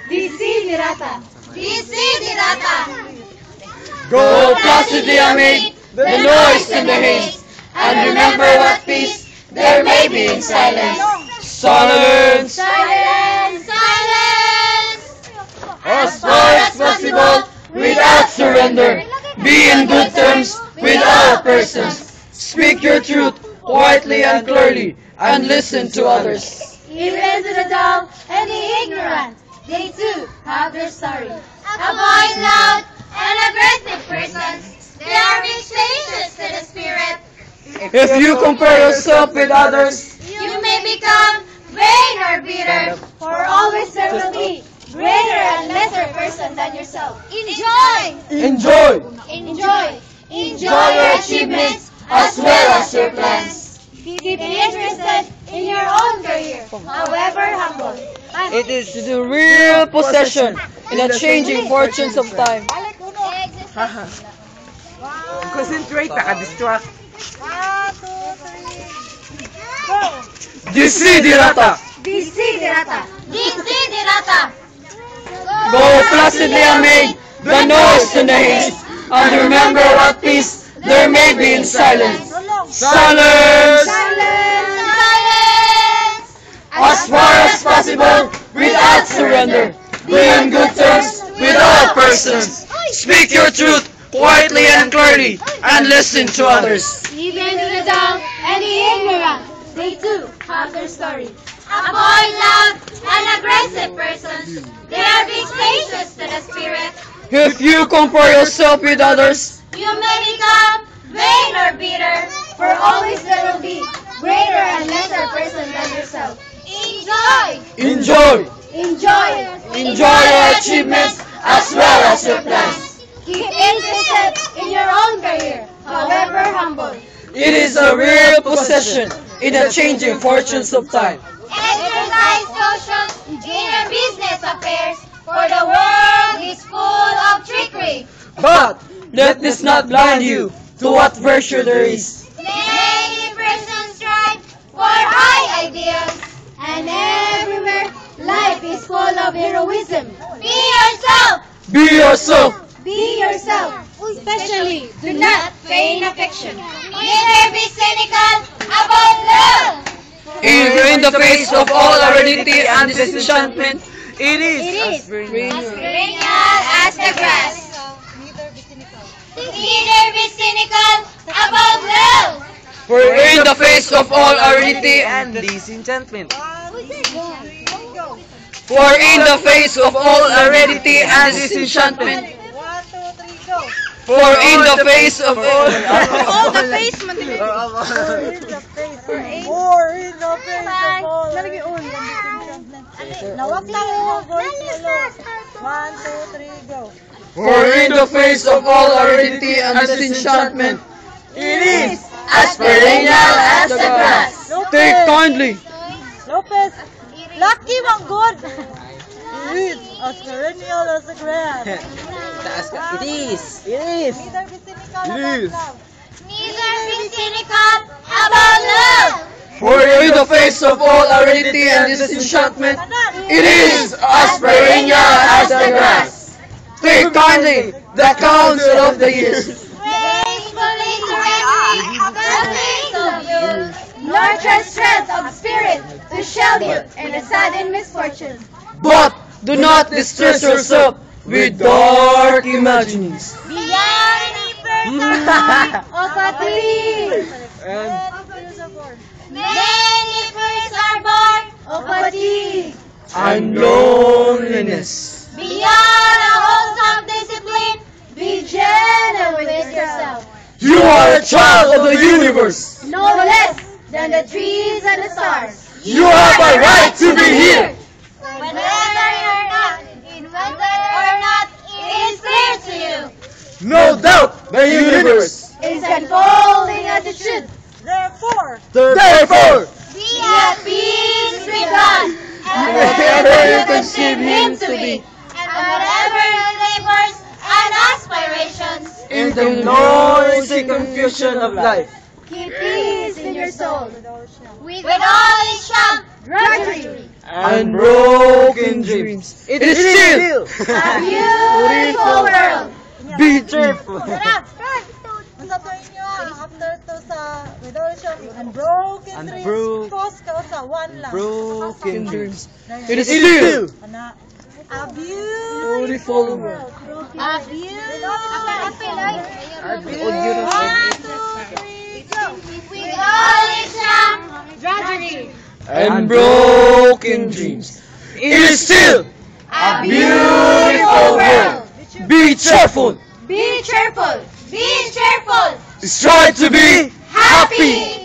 Desiderata. Desiderata. Go placidly amid the noise and the haste, and remember what peace there may be in silence. Silence! Silence! Silence! As far as possible, without surrender. Be in good terms with all persons. Speak your truth quietly and clearly, and listen to others. Even to the dull and the ignorant, they too have their story. Avoid loud and aggressive persons. They are vexatious to the spirit. If you compare yourself with others, You may become vain or bitter. For always there will be greater and lesser person than yourself. Enjoy! enjoy. Enjoy. Enjoy your achievements as well as your plans. Keep interested in your own career, however humble. It is the real possession in the changing fortunes of time. Concentrate, naka-distract. Desiderata. Desiderata. Desiderata. Go placidly amid the noise and the haste, and remember what peace there may be in silence. Silence! Silence. Silence! As far as possible, without surrender. Be in good terms with all persons. Speak your truth quietly and clearly, and listen to others. Even to the dull and the ignorant, they too have their story. Avoid loud and aggressive persons. They are vexatious to the spirit. If you compare yourself with others, You may become vain or bitter. For always there will be greater and lesser person than yourself. Enjoy! enjoy. Enjoy. Enjoy your achievements as well as your plans. Keep interested in your own career, however humble. It is a real possession in the changing fortunes of time. Exercise caution in your business affairs, for the world is full of trickery. But let this not blind you to what virtue there is. Many persons strive for high ideals. And everywhere, life is full of heroism. Be yourself. Be yourself. Be yourself. Especially, do not feign affection. Neither be cynical about love. In the face of all aridity and disenchantment, It is. It is. Perennial as the grass. Neither be cynical about love. for in the face of all aridity And disenchantment. for in the face of all aridity and disenchantment, for in the face of all All the face man dili. Nawag lang mo. for in the face of all aridity and disenchantment, It is. as perennial as the grass. Take kindly. Lopez. Lucky man good. It is as perennial as the grass. Taas ka. It is. It is. Neither be cynical about love. For in the face of all aridity and disenchantment, it is as perennial as the grass. Take kindly the counsel of the years, Faithfully surrendering the things of you. Nurture strength of spirit to shield you in the sudden misfortune. but do not distress yourself with dark imaginings. Beyond any person, O fatigue! many firsts are born. O fatigue! And loneliness. Beyond a wholesome discipline, Be gentle with yourself. You are a child of the universe. No less than the trees and the stars. You have a right to be here. whether or not it is clear to you. No doubt the universe. Is unfolding as it should. Therefore, Be at peace with God, and whatever you conceive him to be, and whatever your labors and aspirations, in the noisy confusion of life, Keep peace in your soul. With With all its strong drudgery. Unbroken dreams. It is still A beautiful world. be cheerful. Sarap! Unsa to inyo after to sa resolution unbroken dreams cause ka sa one lang. Broken dreams. It is still Ana. A beautiful world. A beautiful world. One, two, three, go. With all its strong drudgery. unbroken dreams. It is still A beautiful world. Be cheerful. Be cheerful. Be cheerful. Strive to be Happy.